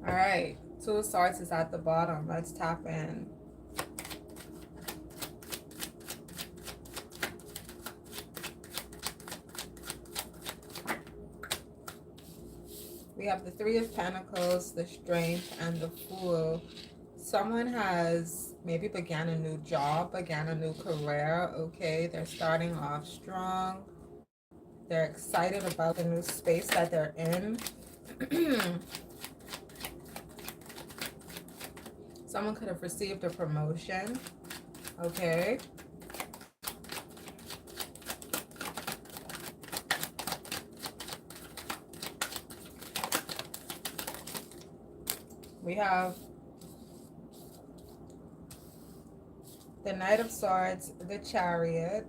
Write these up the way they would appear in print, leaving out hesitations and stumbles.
All right. Two of Swords is at the bottom. Let's tap in. We have the Three of Pentacles, the Strength, and the Fool. Someone has maybe began a new job, began a new career, okay? They're starting off strong. They're excited about the new space that they're in. Someone could have received a promotion, okay? We have the Knight of Swords, the Chariot.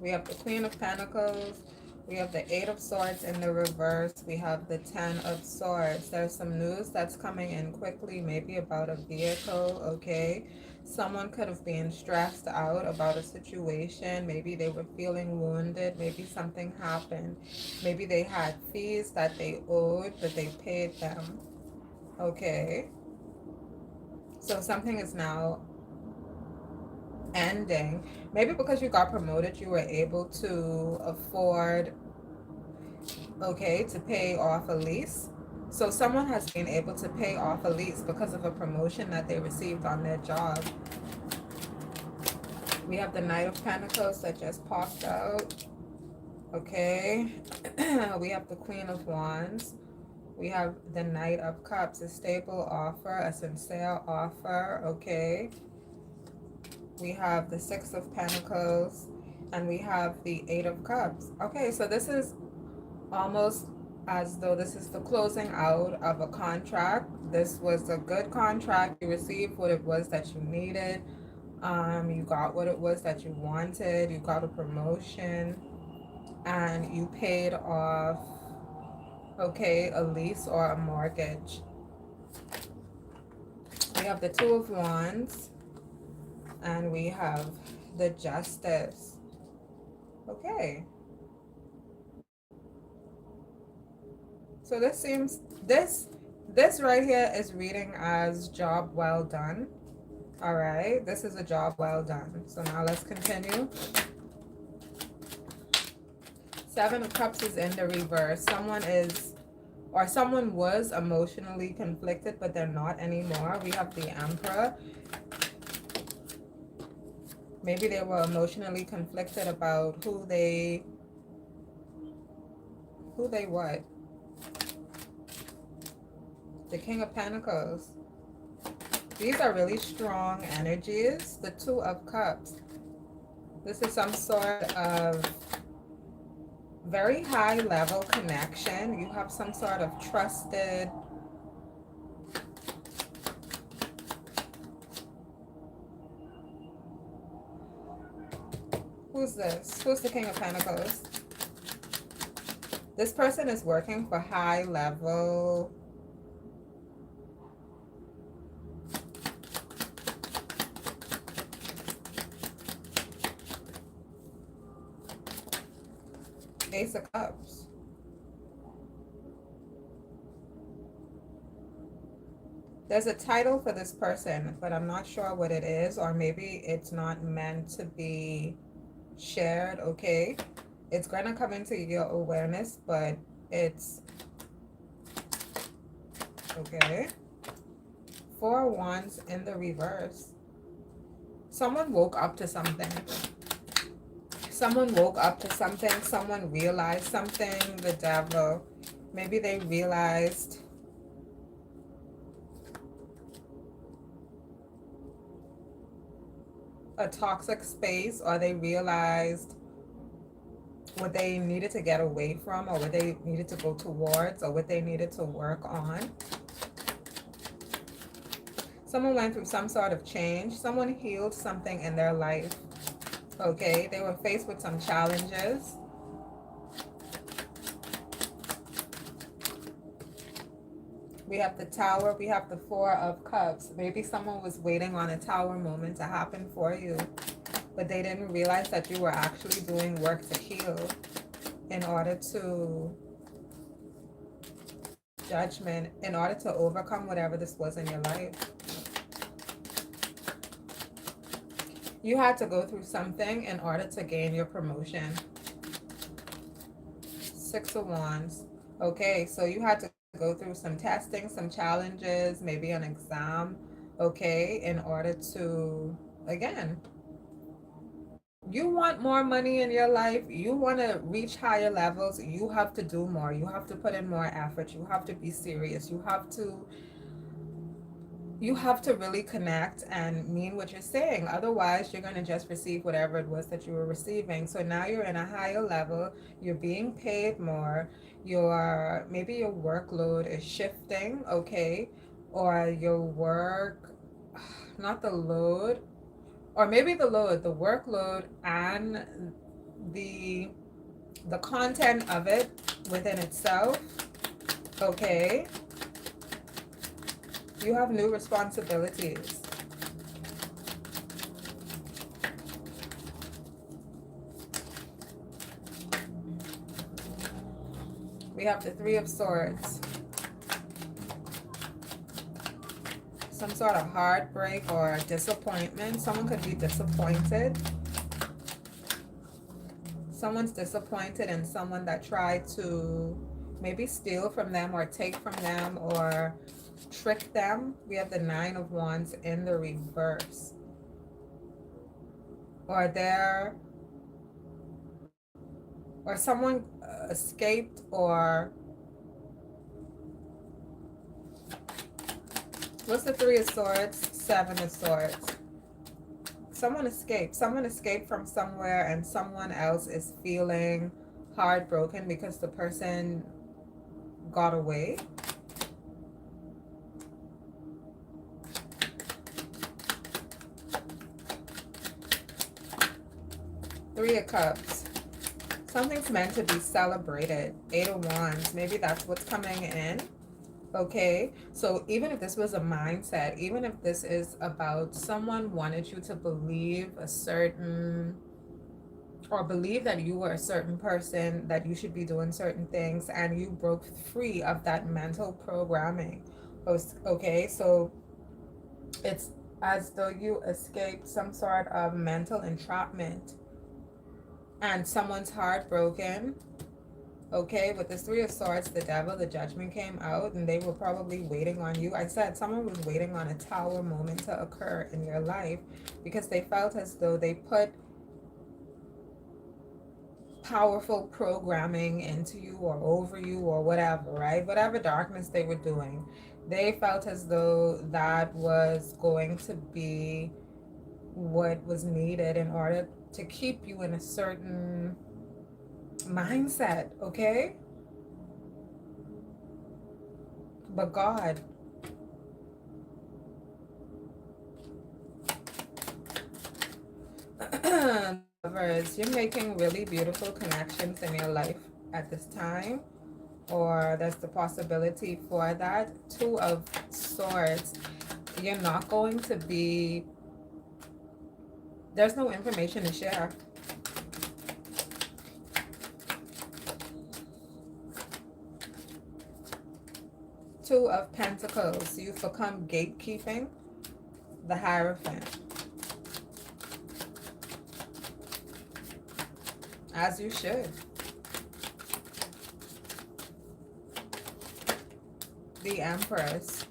We have the Queen of Pentacles. We have the Eight of Swords in the reverse. We have the Ten of Swords. There's some news that's coming in quickly, maybe about a vehicle, okay? Someone could have been stressed out about a situation. Maybe they were feeling wounded. Maybe something happened. Maybe they had fees that they owed, but they paid them, okay? So something is now ending. Maybe because you got promoted, you were able to afford, okay, to pay off a lease. So someone has been able to pay off a lease because of a promotion that they received on their job. We have the Knight of Pentacles that just popped out, okay? We have the Queen of Wands. We have the Knight of Cups, a stable offer, a sincere offer, okay? We have the Six of Pentacles, and we have the Eight of Cups. Okay, so this is almost as though this is the closing out of a contract. This was a good contract. You received what it was that you needed. You got what it was that you wanted. You got a promotion, and you paid off, okay, a lease or a mortgage. We have the Two of Wands, and we have the Justice. Okay. So this seems, this right here is reading as job well done. All right, this is a job well done. So now let's continue. Seven of Cups is in the reverse. Someone is, or someone was emotionally conflicted, but they're not anymore. We have the Emperor. Maybe they were emotionally conflicted about who they what? The King of Pentacles. These are really strong energies. The Two of Cups. This is some sort of very high level connection. You have some sort of trusted, who's this? Who's the King of Pentacles? This person is working for high level Ace of Cups. There's a title for this person, but I'm not sure what it is, or maybe it's not meant to be shared, okay? It's going to come into your awareness, but it's, okay. Four of Wands in the reverse. Someone woke up to something. Someone woke up to something. Someone realized something. The Devil. Maybe they realized a toxic space, or they realized what they needed to get away from, or what they needed to go towards, or what they needed to work on. Someone went through some sort of change. Someone healed something in their life. Okay, they were faced with some challenges. We have the Tower. We have the Four of Cups. Maybe someone was waiting on a Tower moment to happen for you, but they didn't realize that you were actually doing work to heal. in order to judgment, in order to overcome whatever this was in your life. You had to go through something in order to gain your promotion. Six of Wands. Okay, so you had to go through some testing, some challenges, maybe an exam, okay, in order to, again, you want more money in your life, you want to reach higher levels, you have to do more, you have to put in more effort, you have to be serious, you have to really connect and mean what you're saying. Otherwise, you're going to just receive whatever it was that you were receiving. So now you're in a higher level, you're being paid more, maybe your workload is shifting, okay? Or your work, not the load, or maybe the load, the workload and the the content of it within itself, okay? You have new responsibilities. We have the Three of Swords. Some sort of heartbreak or disappointment. Someone could be disappointed. Someone's disappointed in someone that tried to maybe steal from them or take from them or trick them. We have the Nine of Wands in the reverse. Or someone escaped, or what's the Three of Swords? Seven of Swords. Someone escaped from somewhere, and someone else is feeling heartbroken because the person got away. Three of Cups. Something's meant to be celebrated. Eight of Wands. Maybe that's what's coming in. Okay, so even if this was a mindset, even if this is about someone wanted you to believe a certain, or believe that you were a certain person, that you should be doing certain things, and you broke free of that mental programming. Okay, so it's as though you escaped some sort of mental entrapment, and someone's heartbroken. Okay, with the Three of Swords, the Devil, the Judgment came out, and they were probably waiting on you. I said someone was waiting on a tower moment to occur in your life because they felt as though they put powerful programming into you or over you or whatever, right? Whatever darkness they were doing, they felt as though that was going to be what was needed in order to keep you in a certain mindset, okay? But God, lovers, you're making really beautiful connections in your life at this time, or there's the possibility for that. Two of Swords, you're not going to be, there's no information to share. Two of Pentacles, you've become gatekeeping. The Hierophant. As you should. The Empress.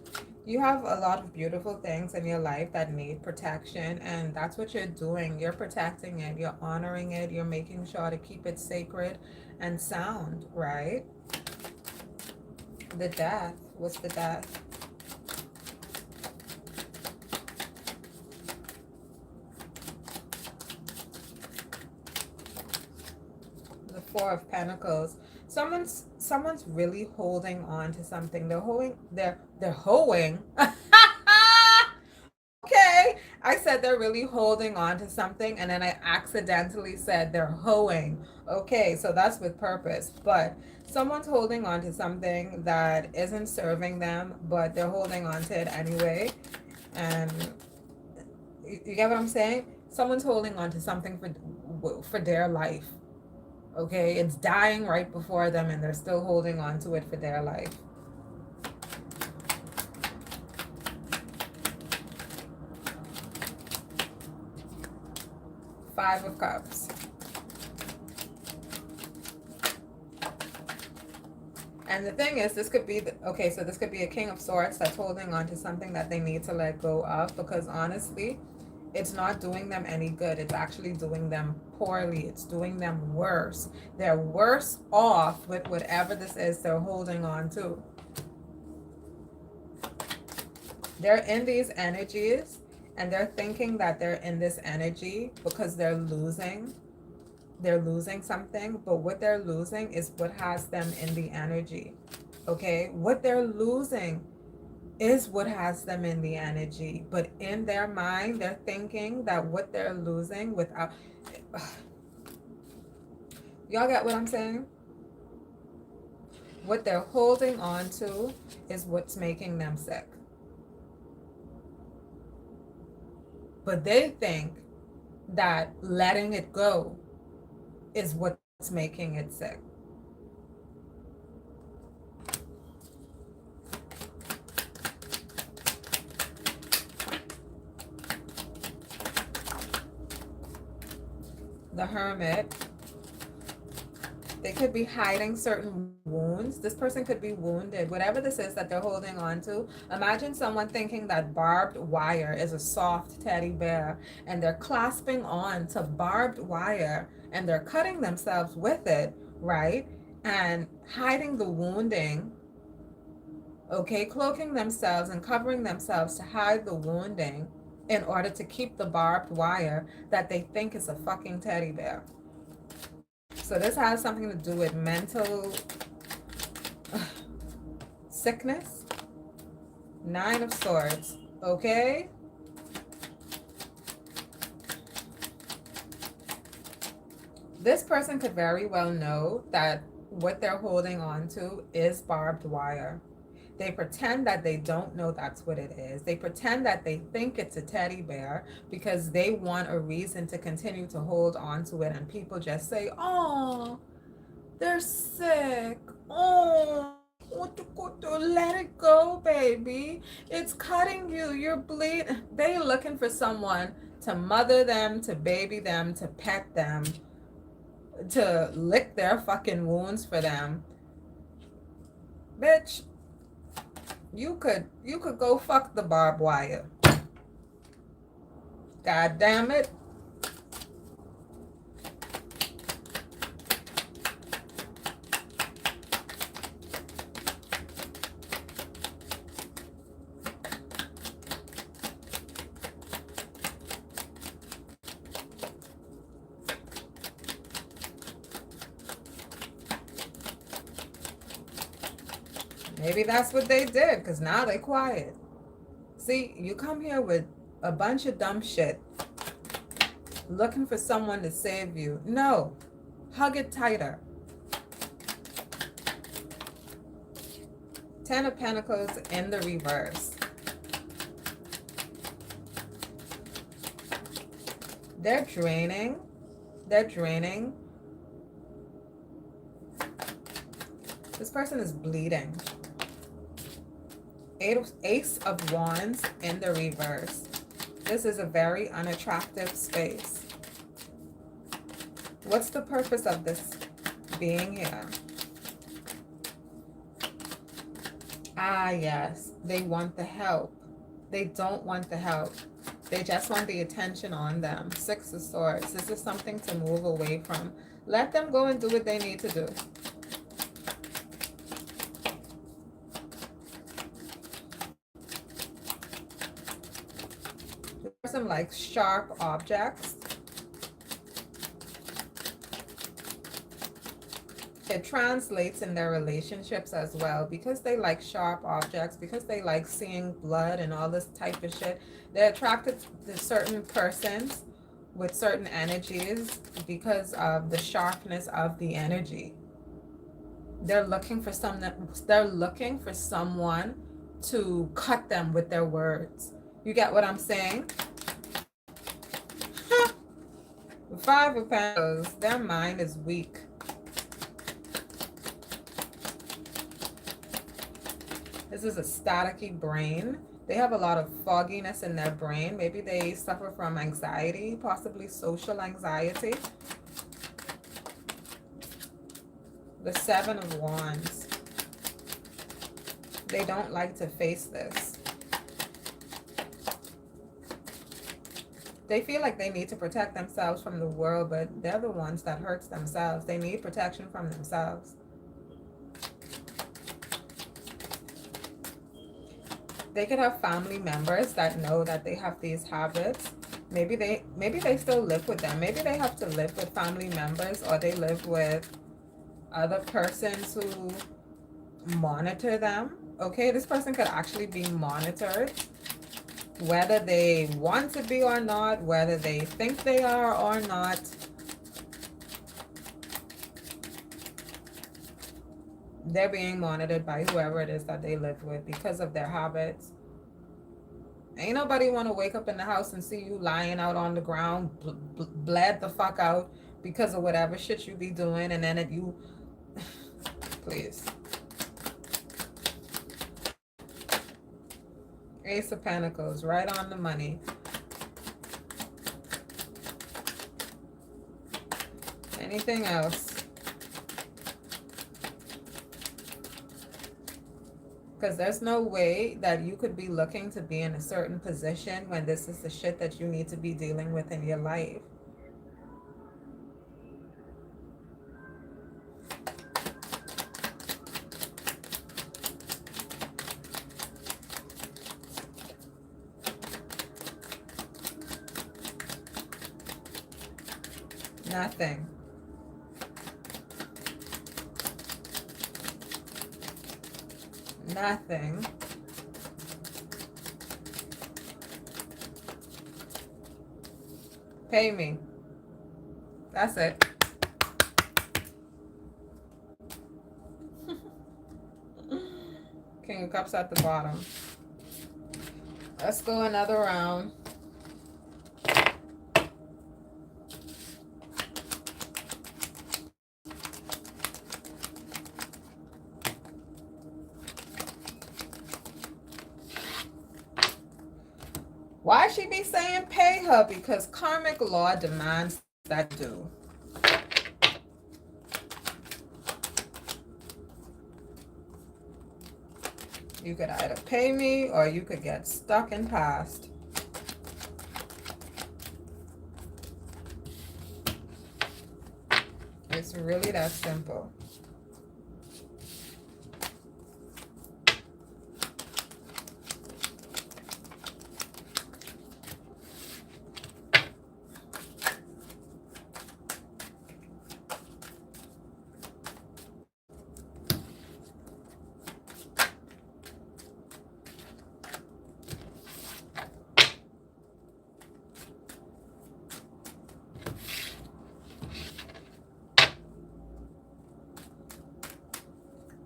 You have a lot of beautiful things in your life that need protection, and that's what you're doing. You're protecting it, you're honoring it, you're making sure to keep it sacred and sound, right? The Death. What's the Death? The Four of Pentacles. Someone's really holding on to something. They're hoeing. Okay, I said they're really holding on to something, and then I accidentally said they're hoeing. Okay, so that's with purpose. But someone's holding on to something that isn't serving them, but they're holding on to it anyway. And you get what I'm saying? Someone's holding on to something for their life. Okay, it's dying right before them and they're still holding on to it for their life. Five of Cups. And the thing is, this could be, okay, so this could be a King of Swords that's holding on to something that they need to let go of, because honestly, it's not doing them any good. It's actually doing them poorly. It's doing them worse. They're worse off with whatever this is they're holding on to. They're in these energies and they're thinking that they're in this energy because they're losing something, but what they're losing is what has them in the energy. Okay, what they're losing is what has them in the energy, but in their mind they're thinking that what they're losing without y'all get what I'm saying? What they're holding on to is what's making them sick, but they think that letting it go is what's making it sick. The Hermit. They could be hiding certain wounds. This person could be wounded. Whatever this is that they're holding on to. Imagine someone thinking that barbed wire is a soft teddy bear and they're clasping on to barbed wire and they're cutting themselves with it, right? And hiding the wounding, okay? Cloaking themselves and covering themselves to hide the wounding in order to keep the barbed wire that they think is a fucking teddy bear. So this has something to do with mental sickness. Nine of Swords, okay? This person could very well know that what they're holding on to is barbed wire. They pretend that they don't know that's what it is. They pretend that they think it's a teddy bear because they want a reason to continue to hold on to it. And people just say, oh, they're sick. Oh, let it go, baby. It's cutting you. You're bleeding. They're looking for someone to mother them, to baby them, to pet them, to lick their fucking wounds for them. Bitch, you could go fuck the barbed wire. God damn it. Maybe that's what they did, because now they quiet. See, you come here with a bunch of dumb shit, looking for someone to save you. No, hug it tighter. Ten of Pentacles in the reverse. They're draining. They're draining. This person is bleeding. Ace of Wands in the reverse. This is a very unattractive space. What's the purpose of this being here? Ah, yes. They want the help. They don't want the help. They just want the attention on them. Six of Swords. This is something to move away from. Let them go and do what they need to do. The person likes sharp objects. It translates in their relationships as well, because they like sharp objects, because they like seeing blood and all this type of shit. They're attracted to certain persons with certain energies because of the sharpness of the energy. They're looking for someone to cut them with their words. You get what I'm saying? Five of Pentacles, their mind is weak. This is a staticky brain. They have a lot of fogginess in their brain. Maybe they suffer from anxiety, possibly social anxiety. The Seven of Wands. They don't like to face this. They feel like they need to protect themselves from the world, but they're the ones that hurts themselves. They need protection from themselves. They could have family members that know that they have these habits. Maybe they still live with them. Maybe they have to live with family members, or they live with other persons who monitor them. Okay, this person could actually be monitored, whether they want to be or not, whether they think they are or not. They're being monitored by whoever it is that they live with because of their habits. Ain't nobody want to wake up in the house and see you lying out on the ground, bled the fuck out because of whatever shit you be doing, and then you please. Ace of Pentacles, right on the money. Anything else? Because there's no way that you could be looking to be in a certain position when this is the shit that you need to be dealing with in your life. Nothing. Nothing. Pay me. That's it. King of Cups at the bottom. Let's go another round. Why she be saying pay her? Because karmic law demands that do. You could either pay me or you could get stuck in past. It's really that simple.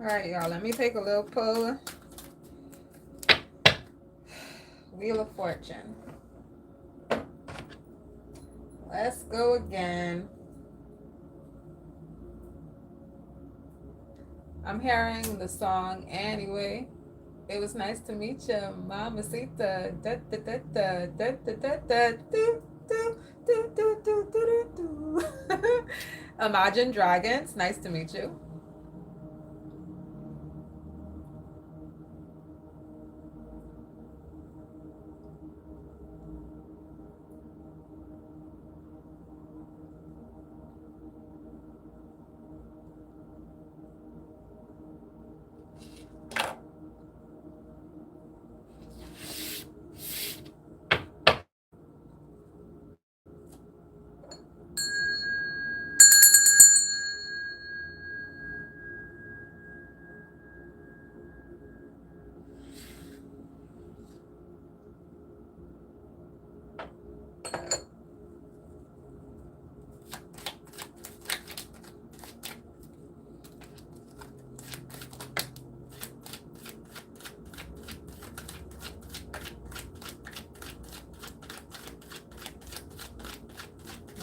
All right, y'all, let me take a little pull. Wheel of Fortune. Let's go again. I'm hearing the song Anyway. It was nice to meet you, Mamacita. Da, da, da, da, da, da, da, da, do, do, do, do, do, do, do. Imagine Dragons. Nice to meet you.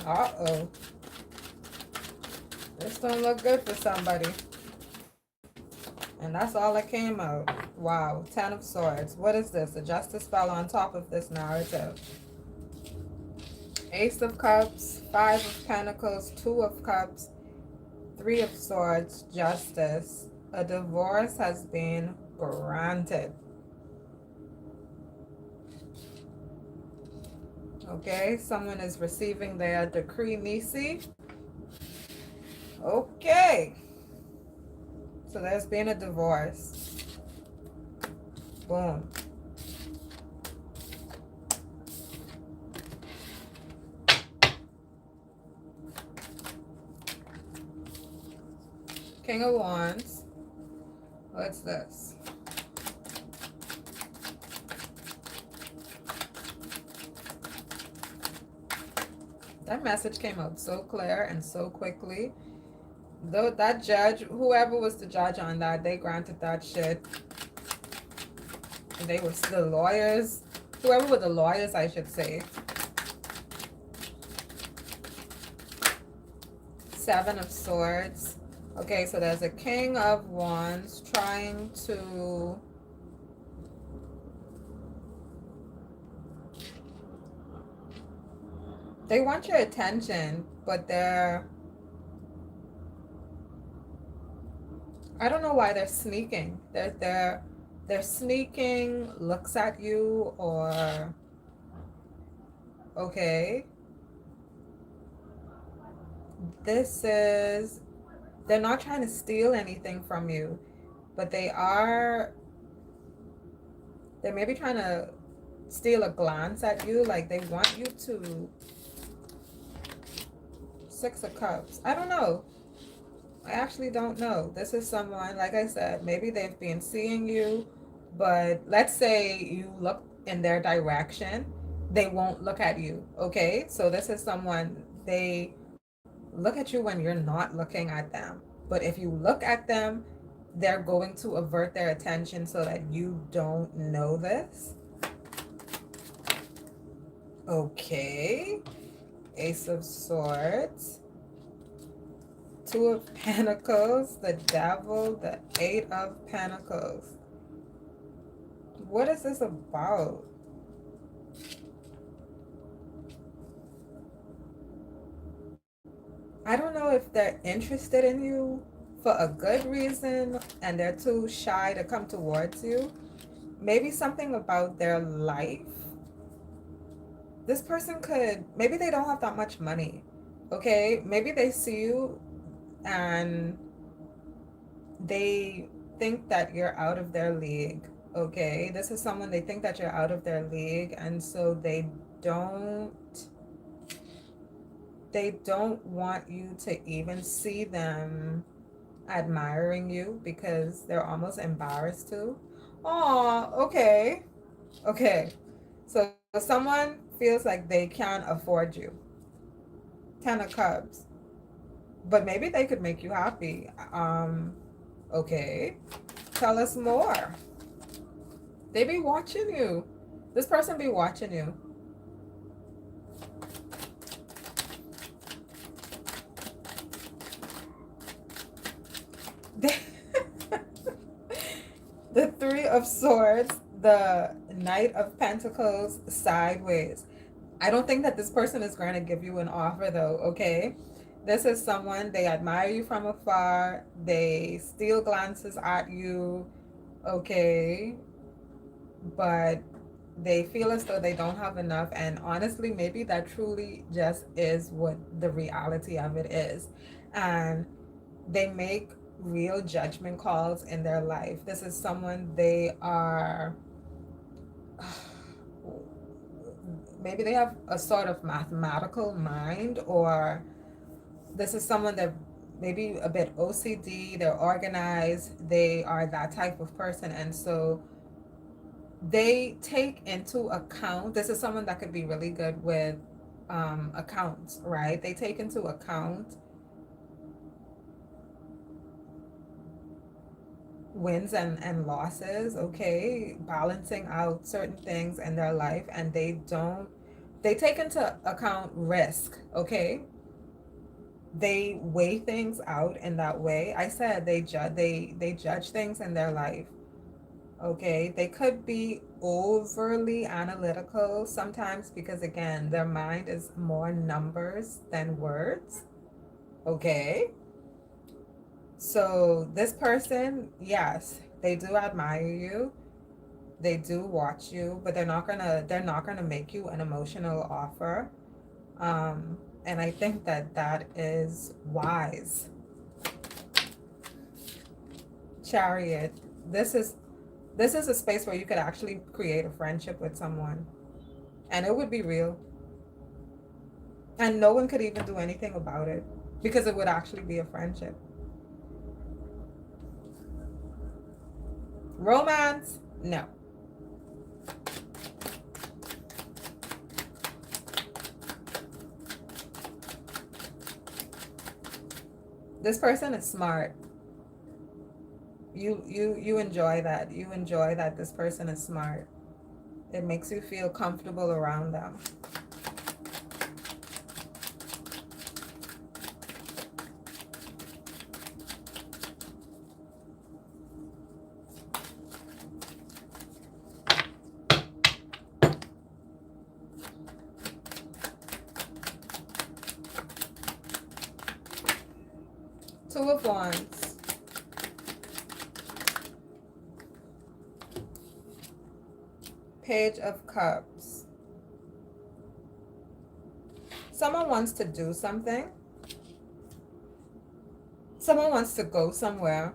Uh-oh. This don't look good for somebody. And that's all that came out. Wow. 10 of Swords. What is this? The Justice fell on top of this narrative. Ace of Cups, 5 of Pentacles, 2 of Cups, 3 of Swords, Justice. A divorce has been granted. Okay, someone is receiving their decree nisi. Okay. So there's been a divorce. Boom. King of Wands. What's this? That message came out so clear and so quickly. Though that judge, whoever was the judge on that, they granted that shit. They were the lawyers. Whoever were the lawyers, I should say. 7 of Swords. Okay, so there's a King of Wands trying to... They want your attention, but they're... I don't know why they're sneaking. They're sneaking, looks at you, or... Okay. This is... They're not trying to steal anything from you, but they're maybe trying to steal a glance at you, like they want you to... 6 of Cups. I don't know. I actually don't know. This is someone, like I said, maybe they've been seeing you, but let's say you look in their direction, they won't look at you, okay? So this is someone, they look at you when you're not looking at them. But if you look at them, they're going to avert their attention so that you don't know this. Okay. Ace of Swords. 2 of Pentacles, the Devil, the 8 of Pentacles. What is this about? I don't know if they're interested in you for a good reason and they're too shy to come towards you. Maybe something about their life. This person could, maybe they don't have that much money, okay? Maybe they see you and they think that you're out of their league, okay? This is someone, they think that you're out of their league, and so they don't want you to even see them admiring you because they're almost embarrassed to. Oh, okay. Okay. So someone feels like they can't afford you. 10 of Cups. But maybe they could make you happy. Okay. Tell us more. They be watching you. This person be watching you. The 3 of Swords, the Knight of Pentacles sideways. I don't think that this person is going to give you an offer though, okay? This is someone, they admire you from afar, they steal glances at you, okay? But they feel as though they don't have enough, and honestly, maybe that truly just is what the reality of it is. And they make real judgment calls in their life. This is someone, they are... maybe they have a sort of mathematical mind, or this is someone that maybe a bit OCD, they're organized, they are that type of person, and so they take into account, this is someone that could be really good with accounts, right? They take into account wins and losses, okay? Balancing out certain things in their life, and they take into account risk, okay? they weigh things out in that way. I said they judge things in their life. Okay, they could be overly analytical sometimes because again, their mind is more numbers than words. Okay, so this person, yes, they do admire you, they do watch you, but they're not gonna make you an emotional offer. And I think that that is wise. Chariot, this is this is a space where you could actually create a friendship with someone, and it would be real, and no one could even do anything about it because it would actually be a friendship. Romance, no. This person is smart. You enjoy that. You enjoy that this person is smart. It makes you feel comfortable around them. Two of Wands. Page of Cups. Someone wants to do something. Someone wants to go somewhere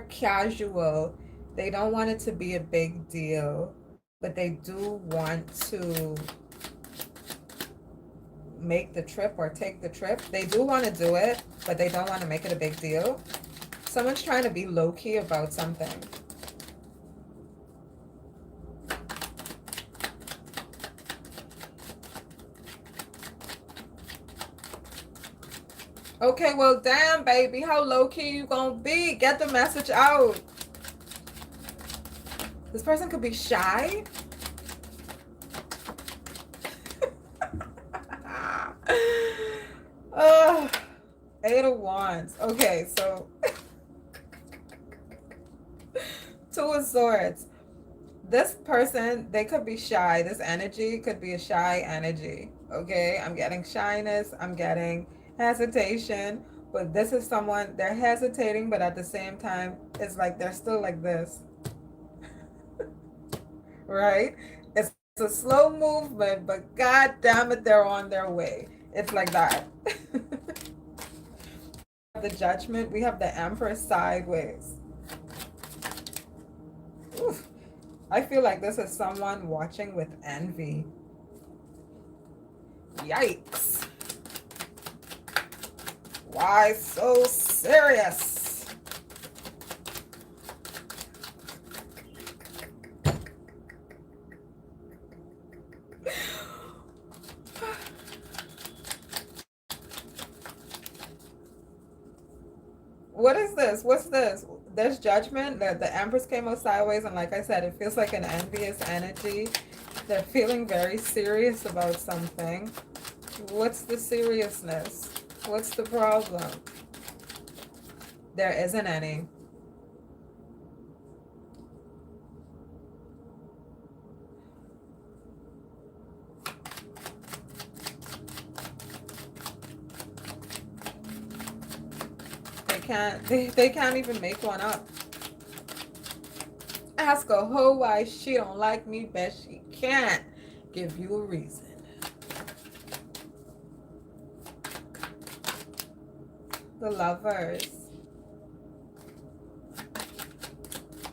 casual. They don't want it to be a big deal, but they do want to make the trip or take the trip. They do want to do it, but they don't want to make it a big deal. Someone's trying to be low-key about something. Okay, well, damn, baby. How low-key you gonna be? Get the message out. This person could be shy. uh, Eight of Wands. Okay, so Two of Swords. This person, they could be shy. This energy could be a shy energy. Okay, I'm getting shyness. I'm getting hesitation. But this is someone, they're hesitating, but at the same time, it's like they're still like this. Right? It's a slow movement, but god damn it, they're on their way. It's like that. The Judgment, we have the Empress sideways. Oof. I feel like this is someone watching with envy. Yikes. Why so serious? What is this? What's this? There's Judgment. The Empress came out sideways, and like I said, it feels like an envious energy. They're feeling very serious about something. What's the seriousness? What's the problem? There isn't any. They can't even make one up. Ask a hoe why she don't like me, bet she can't give you a reason. The Lovers.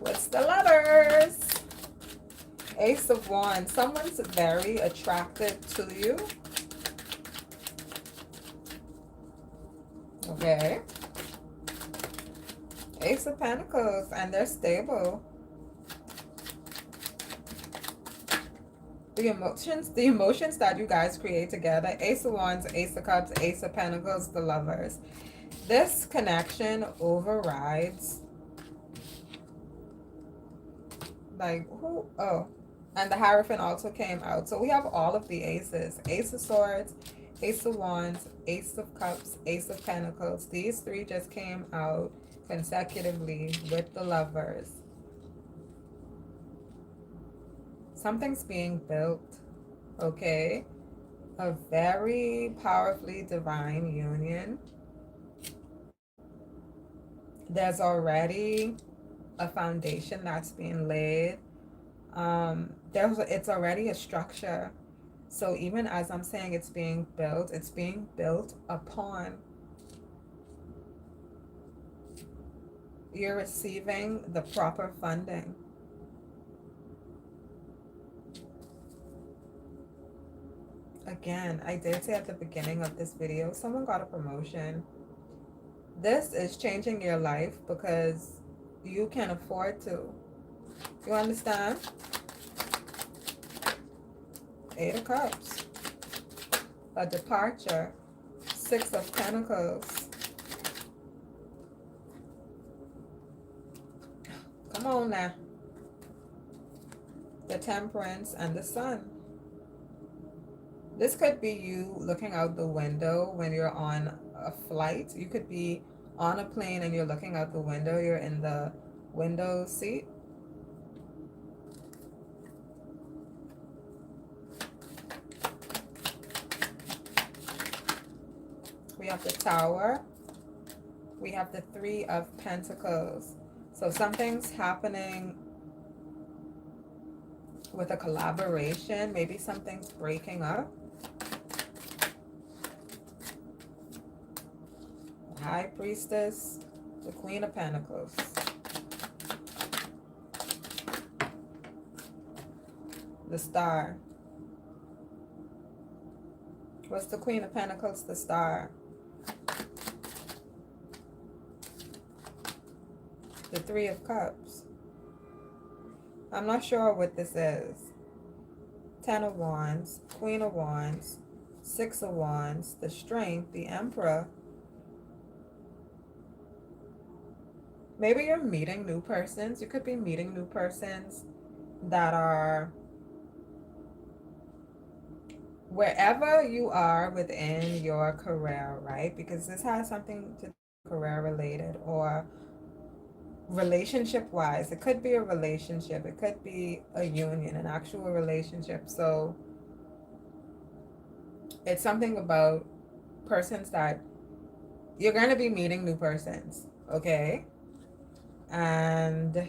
What's the Lovers? Ace of Wands. Someone's very attracted to you. Okay. Ace of Pentacles, and they're stable. The emotions that you guys create together. Ace of Wands, Ace of Cups, Ace of Pentacles, the Lovers. This connection overrides. Like, who? Oh, and the Hierophant also came out. So we have all of the aces. Ace of Swords, Ace of Wands, Ace of Cups, Ace of Pentacles. These three just came out consecutively with the Lovers. Something's being built, okay? A very powerfully divine union. There's already a foundation that's being laid. It's already a structure. So even as I'm saying it's being built upon. You're receiving the proper funding. Again, I did say at the beginning of this video, someone got a promotion. This is changing your life because you can afford to. You understand? Eight of Cups. A departure. Six of Pentacles. Come on now. The Temperance and the Sun. This could be you looking out the window when you're on a flight. You could be on a plane and you're looking out the window. You're in the window seat. We have the Tower. We have the Three of Pentacles. So something's happening with a collaboration. Maybe something's breaking up. High Priestess, the Queen of Pentacles. The Star. What's the Queen of Pentacles? The Star. The Three of Cups. I'm not sure what this is. Ten of Wands, Queen of Wands, Six of Wands, the Strength, the Emperor. Maybe you're meeting new persons. You could be meeting new persons that are wherever you are within your career, right? Because this has something to do with career related or relationship wise. It could be a relationship. It could be a union, an actual relationship. So it's something about persons that you're going to be meeting new persons, okay? And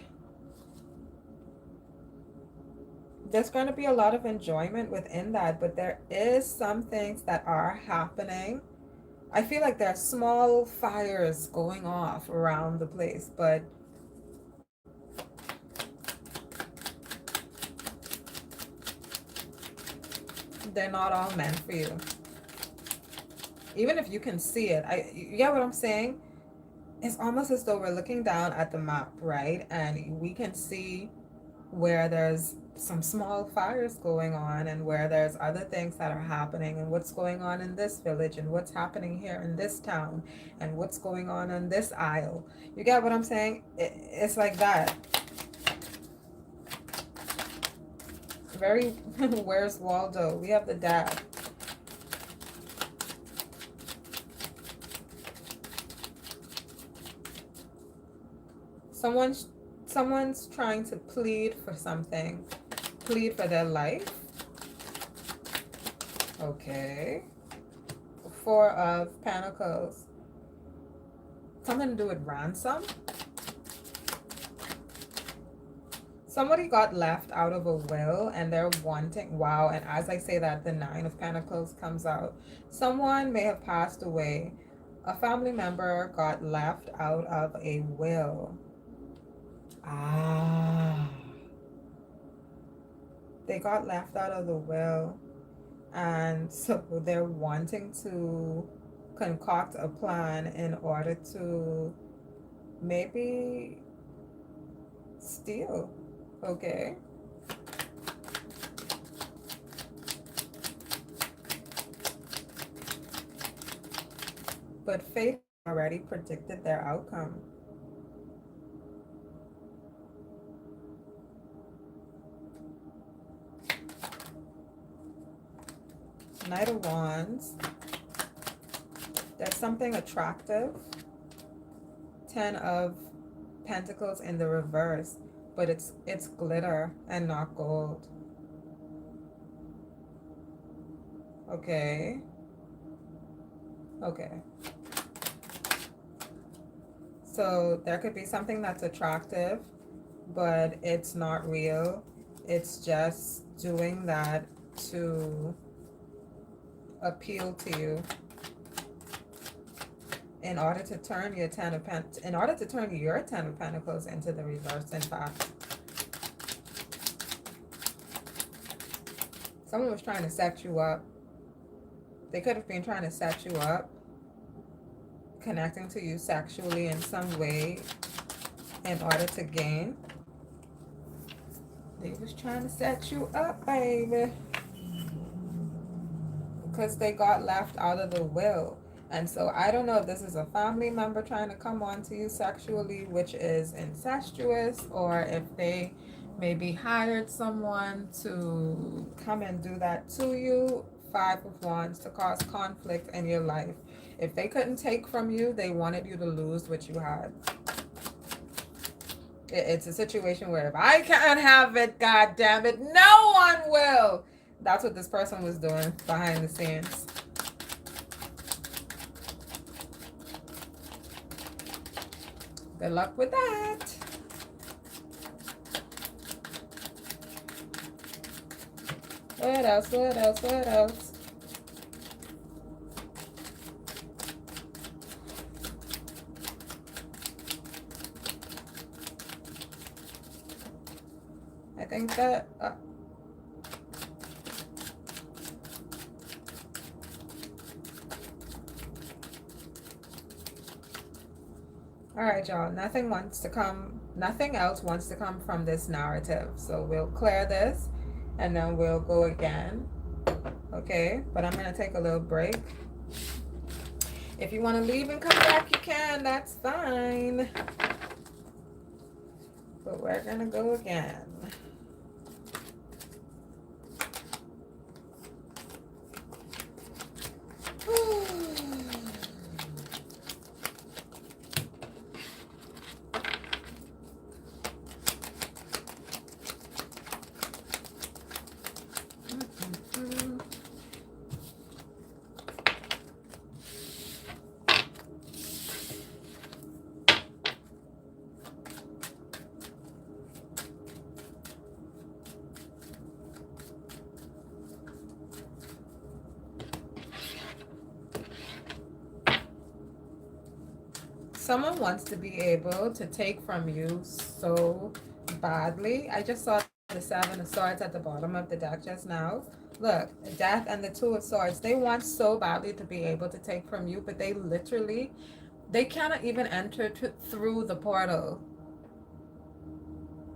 there's going to be a lot of enjoyment within that, but there is some things that are happening. I feel like there are small fires going off around the place, but they're not all meant for you. Even if you can see it, you get what I'm saying? It's almost as though we're looking down at the map, right? And we can see where there's some small fires going on and where there's other things that are happening and what's going on in this village and what's happening here in this town and what's going on this aisle. You get what I'm saying? It's like that. Very, where's Waldo? We have the dad. Someone's trying to plead for something. Plead for their life. Okay. Four of Pentacles. Something to do with ransom. Somebody got left out of a will and they're wanting, wow, and as I say that, the Nine of Pentacles comes out. Someone may have passed away. A family member got left out of a will. They got left out of the will, and so they're wanting to concoct a plan in order to maybe steal. Okay. But fate already predicted their outcome. Knight of Wands, There's something attractive. 10 of Pentacles in the reverse, but it's glitter and not gold. Okay. Okay. So there could be something that's attractive, but it's not real. It's just doing that to appeal to you in order to turn your in order to turn your 10 of Pentacles into the reverse, in fact. Someone was trying to set you up. They could have been trying to set you up, connecting to you sexually in some way in order to gain. They was trying to set you up, baby. Because they got left out of the will. And so I don't know if this is a family member trying to come on to you sexually, which is incestuous, or if they maybe hired someone to come and do that to you. 5 of Wands, to cause conflict in your life. If they couldn't take from you, they wanted you to lose what you had. It's a situation where if I can't have it, God damn it, no one will. That's what this person was doing behind the scenes. Good luck with that. What else? What else? What else? I think that... all right, y'all. Nothing else wants to come from this narrative. So we'll clear this and then we'll go again. Okay? But I'm going to take a little break. If you want to leave and come back, you can. That's fine. But we're going to go again. Someone wants to be able to take from you so badly. I just saw the 7 of Swords at the bottom of the deck just now. Look, Death and the 2 of Swords. They want so badly to be able to take from you, but they cannot even enter through the portal.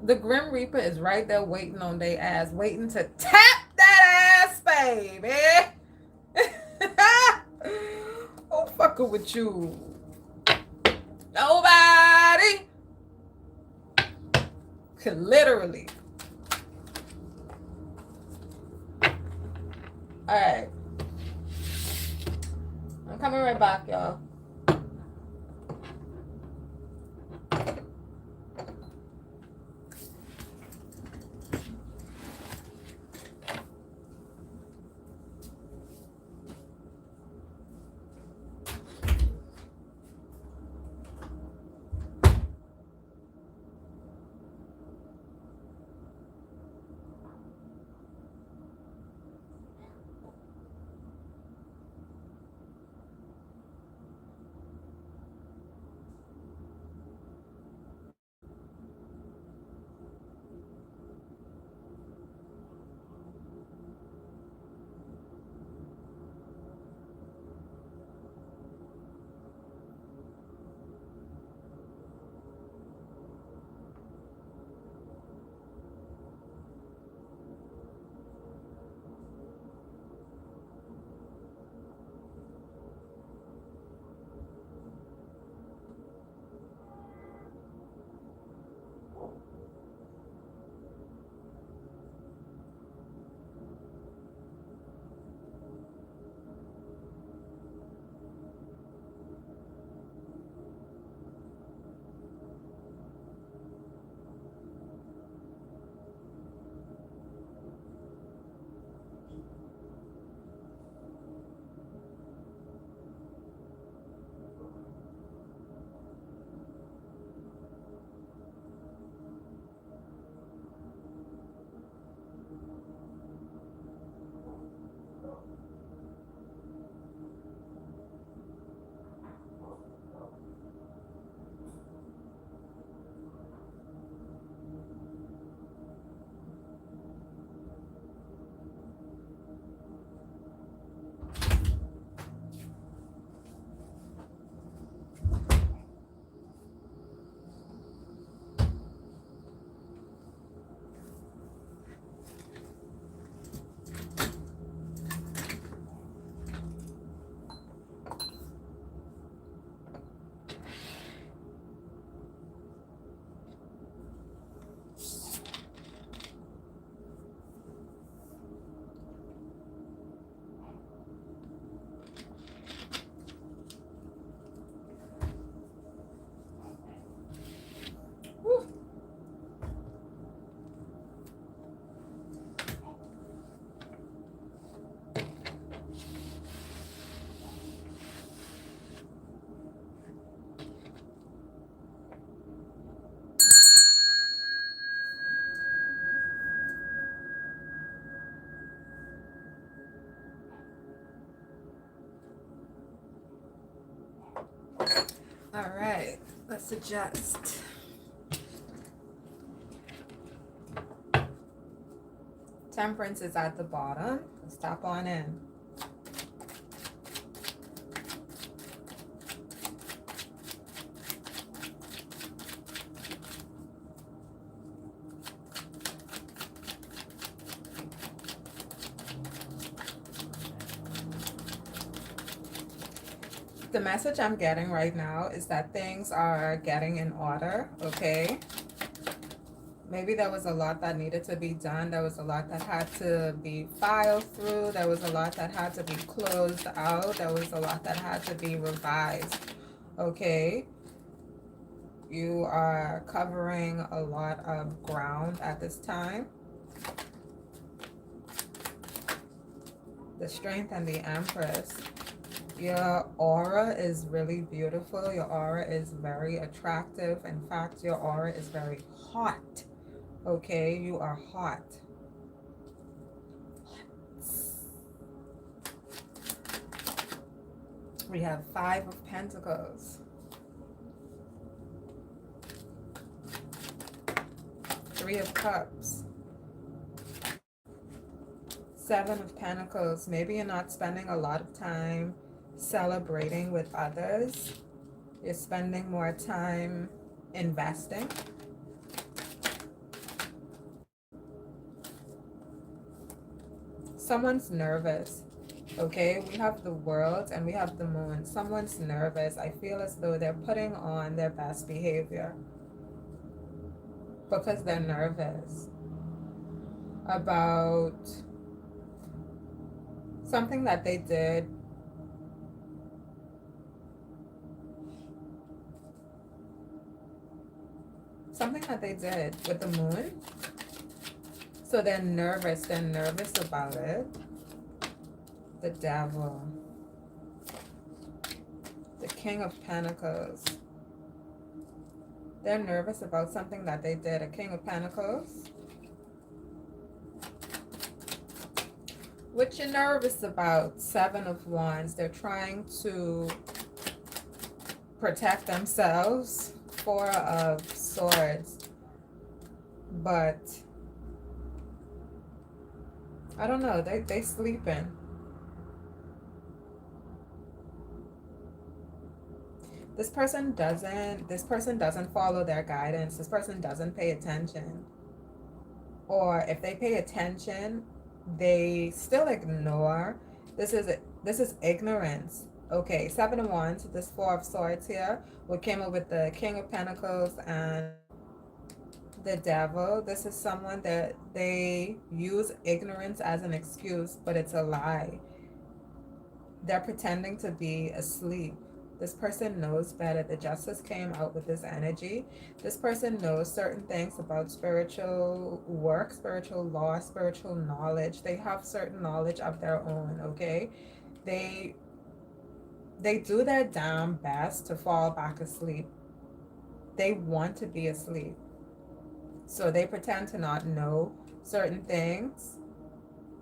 The Grim Reaper is right there waiting on their ass, waiting to tap that ass, baby. Oh, fucking with you. Nobody could literally. All right. I'm coming right back, y'all. All right, let's adjust. Temperance is at the bottom. Let's tap on in. The message I'm getting right now is that things are getting in order, okay? Maybe there was a lot that needed to be done. There was a lot that had to be filed through. There was a lot that had to be closed out. There was a lot that had to be revised, okay? You are covering a lot of ground at this time. The Strength and the Empress. Your aura is really beautiful. Your aura is very attractive. In fact, your aura is very hot. Okay, you are hot. We have 5 of Pentacles. 3 of Cups. 7 of Pentacles. Maybe you're not spending a lot of time celebrating with others. You're spending more time investing. Someone's nervous. Okay, we have the World and we have the Moon. Someone's nervous. I feel as though they're putting on their best behavior because they're nervous about something that they did. Something that they did with the Moon. So they're nervous. They're nervous about it. The Devil. The King of Pentacles. They're nervous about something that they did. A King of Pentacles. What you're nervous about? 7 of Wands. They're trying to protect themselves. 4 of Swords. But I don't know. They sleeping. This person doesn't follow their guidance. This person doesn't pay attention. Or if they pay attention, they still ignore. This is ignorance. Okay, 7 of Wands, this 4 of Swords here. What came up with the King of Pentacles and the Devil. This is someone that they use ignorance as an excuse, but it's a lie. They're pretending to be asleep. This person knows better. The Justice came out with this energy. This person knows certain things about spiritual work, spiritual law, spiritual knowledge. They have certain knowledge of their own, okay? They do their damn best to fall back asleep. They want to be asleep. So they pretend to not know certain things,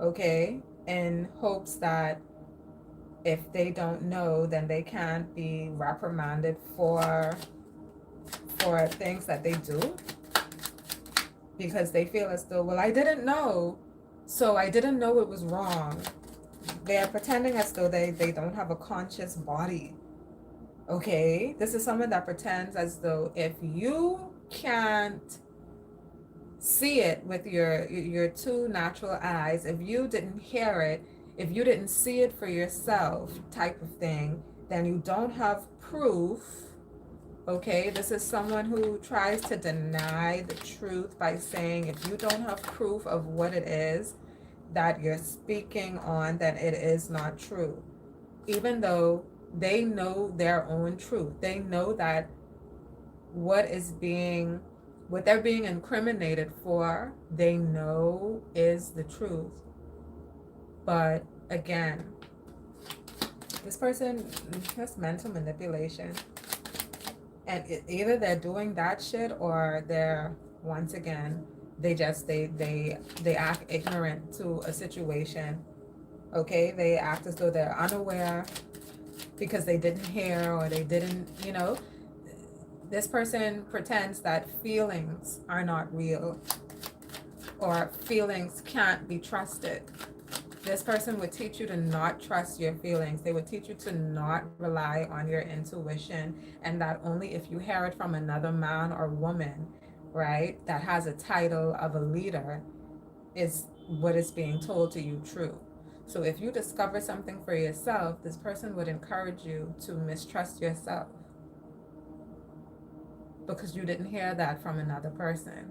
okay? In hopes that if they don't know, then they can't be reprimanded for things that they do, because they feel as though, well, I didn't know, so I didn't know it was wrong. They're pretending as though they don't have a conscious body, okay? This is someone that pretends as though if you can't see it with your 2 natural eyes, if you didn't hear it, if you didn't see it for yourself, type of thing, then you don't have proof, okay? This is someone who tries to deny the truth by saying if you don't have proof of what it is that you're speaking on, then it is not true. Even though they know their own truth. They know that what they're being incriminated for, they know is the truth. But again, this person has mental manipulation. And either they're doing that shit or they're, once again, they act ignorant to a situation. Okay? They act as though they're unaware because they didn't hear or they didn't, This person pretends that feelings are not real or feelings can't be trusted. This person would teach you to not trust your feelings. They would teach you to not rely on your intuition, and that only if you hear it from another man or woman, right, that has a title of a leader, is what is being told to you true. So if you discover something for yourself, this person would encourage you to mistrust yourself because you didn't hear that from another person.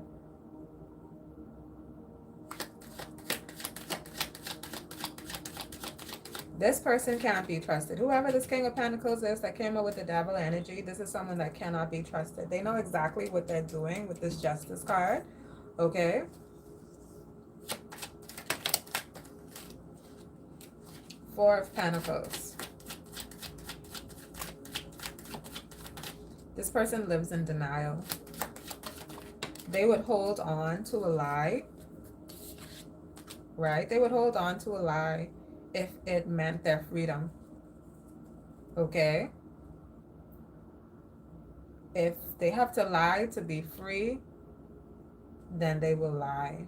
This person can't be trusted. Whoever this King of Pentacles is that came up with the devil energy, this is someone that cannot be trusted. They know exactly what they're doing with this Justice card. Okay. Four of Pentacles. This person lives in denial. They would hold on to a lie, right? They would hold on to a lie if it meant their freedom. Okay? If they have to lie to be free, then they will lie.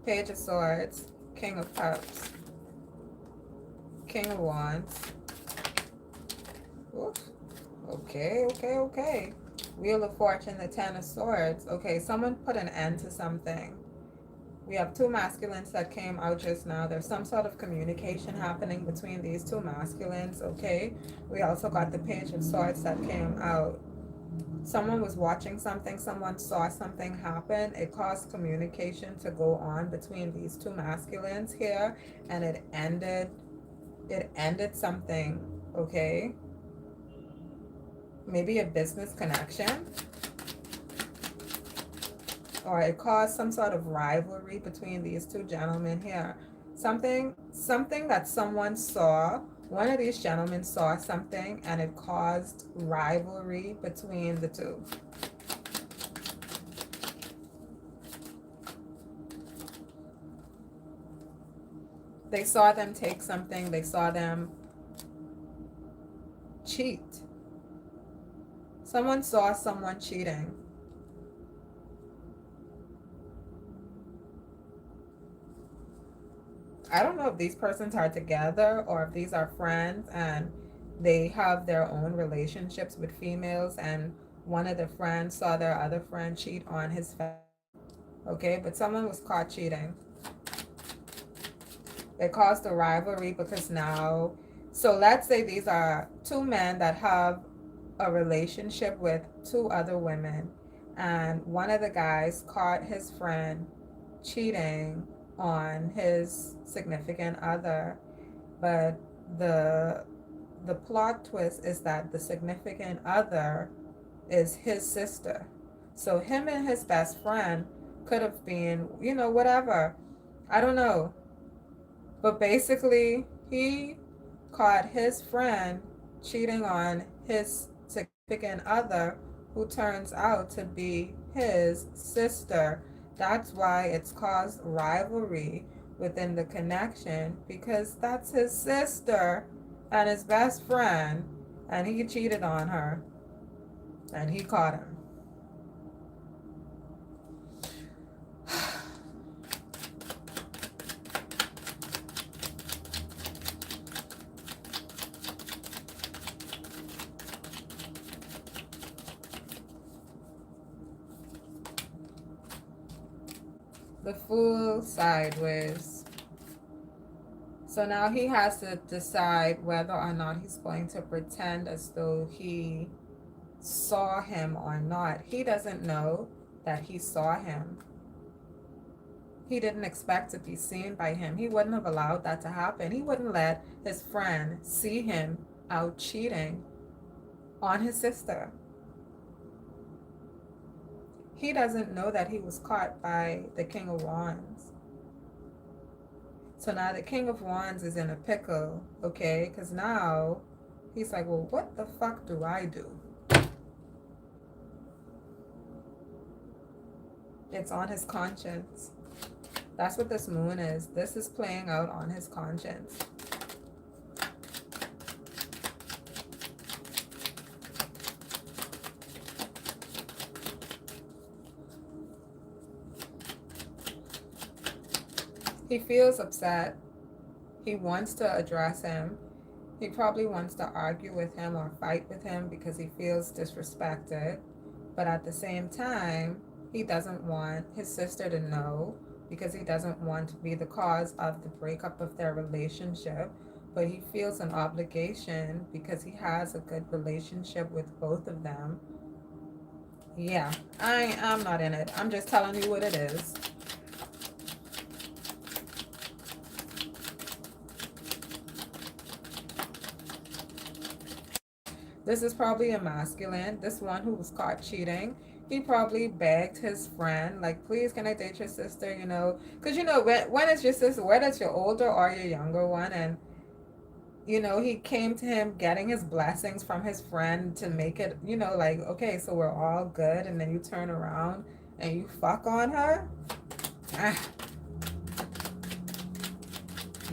Page of Swords, King of Cups, King of Wands. Oof. Okay. Wheel of Fortune, the Ten of Swords. Okay, someone put an end to something. We have two masculines that came out just now. There's some sort of communication happening between these two masculines, okay? We also got the Page of Swords that came out. Someone was watching something, someone saw something happen. It caused communication to go on between these two masculines here, and it ended something, okay? Maybe a business connection, or it caused some sort of rivalry between these two gentlemen here. Something that someone saw. One of these gentlemen saw something and it caused rivalry between the two. They saw them take something. They saw them cheat. Someone saw someone cheating. I don't know if these persons are together or if these are friends and they have their own relationships with females, and one of the friends saw their other friend cheat on his family. Okay, but someone was caught cheating. It caused a rivalry because now, so let's say these are two men that have a relationship with two other women, and one of the guys caught his friend cheating on his significant other, but the plot twist is that the significant other is his sister. So him and his best friend could have been, you know, whatever. I don't know. But basically, he caught his friend cheating on his significant other, who turns out to be his sister. That's why it's caused rivalry within the connection, because that's his sister and his best friend, and he cheated on her, and he caught him. The Fool sideways. So now he has to decide whether or not he's going to pretend as though he saw him or not. He doesn't know that he saw him. He didn't expect to be seen by him. He wouldn't have allowed that to happen. He wouldn't let his friend see him out cheating on his sister. He doesn't know that he was caught by the King of Wands. So now the King of Wands is in a pickle, okay? Because now he's like, well, what the fuck do I do? It's on his conscience. That's what this moon is. This is playing out on his conscience. He feels upset. He wants to address him. He probably wants to argue with him or fight with him because he feels disrespected. But at the same time, he doesn't want his sister to know because he doesn't want to be the cause of the breakup of their relationship. But he feels an obligation because he has a good relationship with both of them. Yeah, I'm not in it. I'm just telling you what it is. This is probably a masculine. This one who was caught cheating. He probably begged his friend, like, please, can I date your sister? You know, because, you know, when it's your sister, whether it's your older or your younger one, and, you know, he came to him getting his blessings from his friend to make it, you know, like, okay, so we're all good. And then you turn around and you fuck on her. Ah,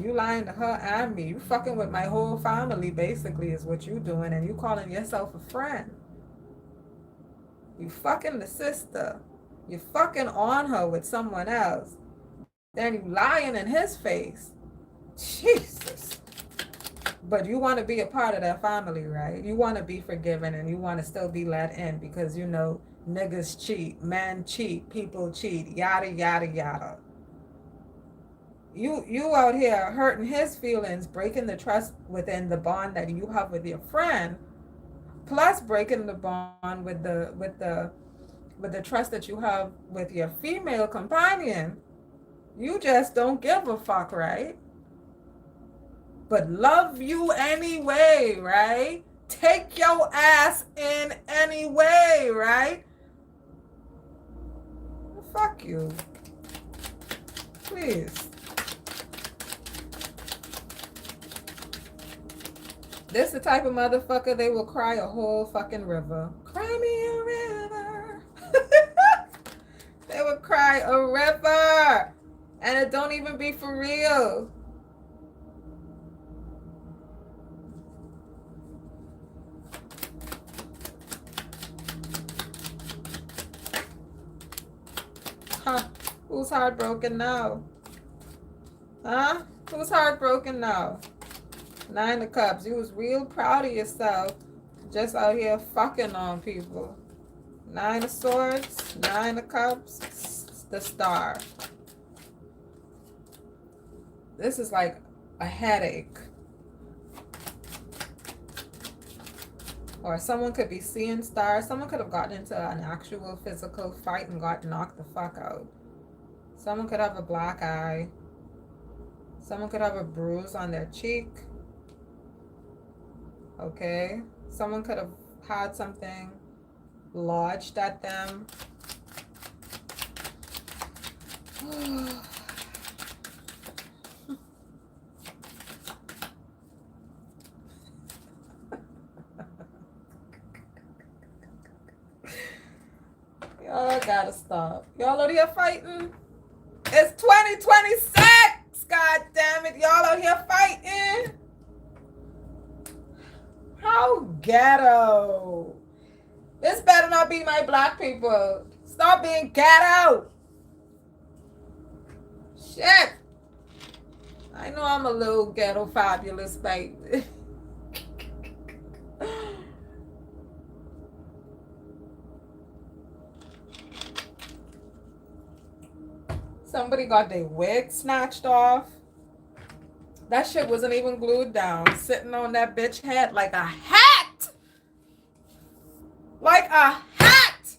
you lying to her and me. You fucking with my whole family, basically, is what you doing. And you calling yourself a friend. You fucking the sister. You fucking on her with someone else. Then you lying in his face. Jesus. But you want to be a part of that family, right? You want to be forgiven and you want to still be let in because you know niggas cheat, men cheat, people cheat, yada, yada, yada. You out here hurting his feelings, breaking the trust within the bond that you have with your friend, plus breaking the bond with the trust that you have with your female companion. You just don't give a fuck, right? But love you anyway, right? Take your ass in anyway, right? Fuck you. Please. This the type of motherfucker they will cry a whole fucking river. Cry me a river. They would cry a river. And it don't even be for real. Huh? Who's heartbroken now? Huh? Who's heartbroken now? 9 of Cups. You was real proud of yourself. Just out here fucking on people. 9 of Swords. 9 of Cups. The Star. This is like a headache. Or someone could be seeing stars. Someone could have gotten into an actual physical fight and got knocked the fuck out. Someone could have a black eye. Someone could have a bruise on their cheek. Okay. Someone could have had something lodged at them. Y'all gotta stop. Y'all out here fighting? It's 2026! God damn it. Y'all out here fighting? How ghetto. This better not be my black people. Stop being ghetto. Shit. I know I'm a little ghetto fabulous, baby. Somebody got their wig snatched off. That shit wasn't even glued down. Sitting on that bitch head like a hat. Like a hat.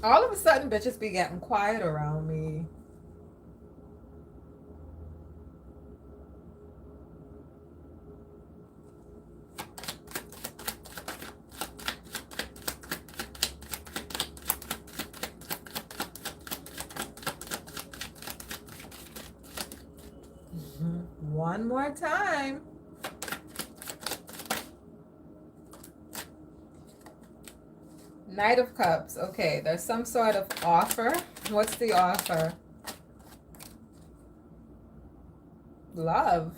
All of a sudden, bitches be getting quiet around me. One more time. Knight of Cups. Okay, there's some sort of offer. What's the offer? Love.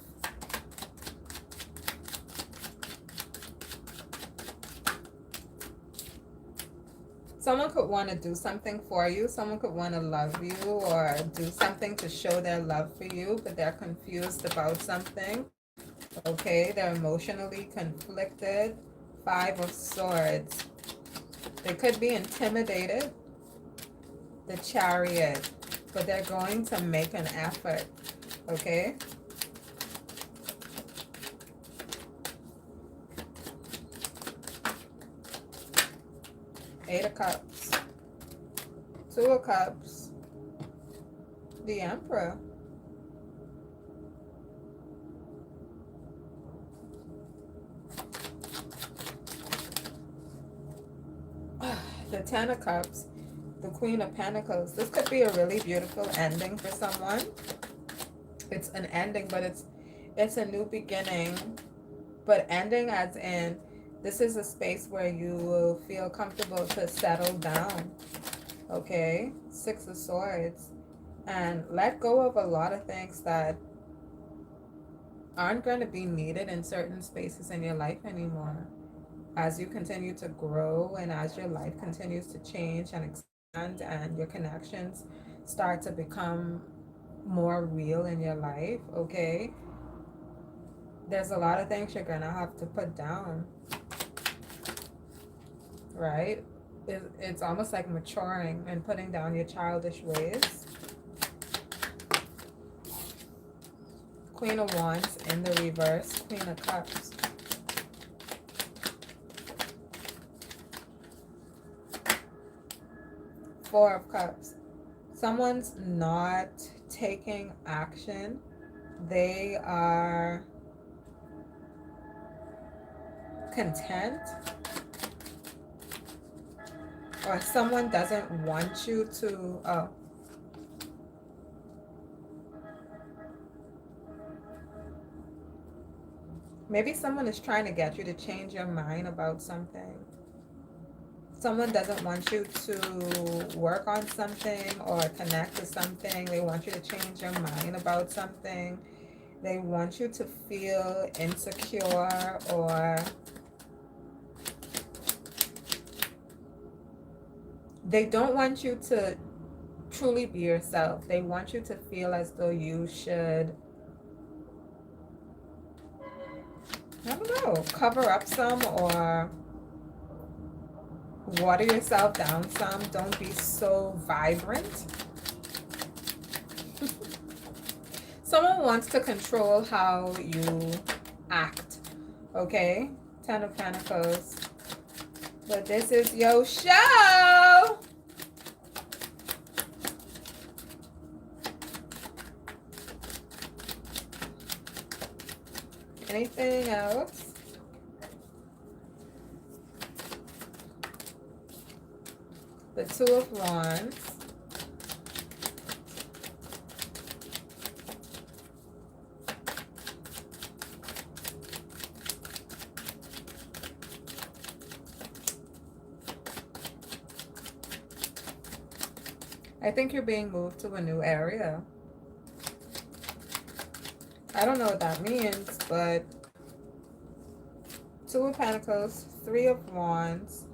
Someone could want to do something for you. Someone could want to love you or do something to show their love for you, but they're confused about something. Okay, they're emotionally conflicted. Five of Swords. They could be intimidated. The Chariot. But they're going to make an effort. Okay? Eight of Cups. Two of Cups. The Emperor. The Ten of Cups. The Queen of Pentacles. This could be a really beautiful ending for someone. It's an ending, but it's a new beginning. But ending as in, this is a space where you will feel comfortable to settle down. Okay? Six of Swords. And let go of a lot of things that aren't going to be needed in certain spaces in your life anymore. As you continue to grow and as your life continues to change and expand and your connections start to become more real in your life, okay? There's a lot of things you're going to have to put down, right? It's almost like maturing and putting down your childish ways. Queen of Wands in the reverse, Queen of Cups. Four of Cups. Someone's not taking action. They are content. Or someone doesn't want you to... Oh. Maybe someone is trying to get you to change your mind about something. Someone doesn't want you to work on something or connect to something. They want you to change your mind about something. They want you to feel insecure or they don't want you to truly be yourself. They want you to feel as though you should, I don't know, cover up some or water yourself down some. Don't be so vibrant. Someone wants to control how you act, okay? Ten of Pentacles. But this is your show. Anything else? The Two of Wands. I think you're being moved to a new area. I don't know what that means, but Two of Pentacles, Three of Wands,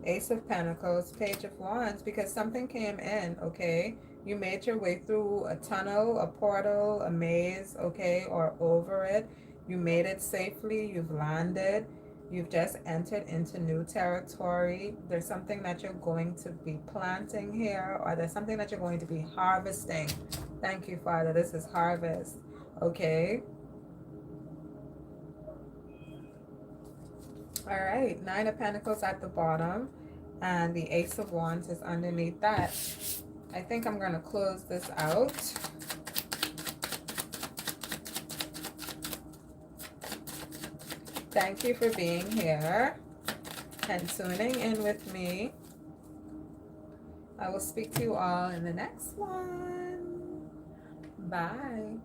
Ace of Pentacles, Page of Wands, because something came in, okay? You made your way through a tunnel, a portal, a maze, okay, or over it. You made it safely. You've landed. You've just entered into new territory. There's something that you're going to be planting here, or there's something that you're going to be harvesting. Thank you, Father. This is harvest, okay? All right, Nine of Pentacles at the bottom, and the Ace of Wands is underneath that. I think I'm going to close this out. Thank you for being here and tuning in with me. I will speak to you all in the next one. Bye.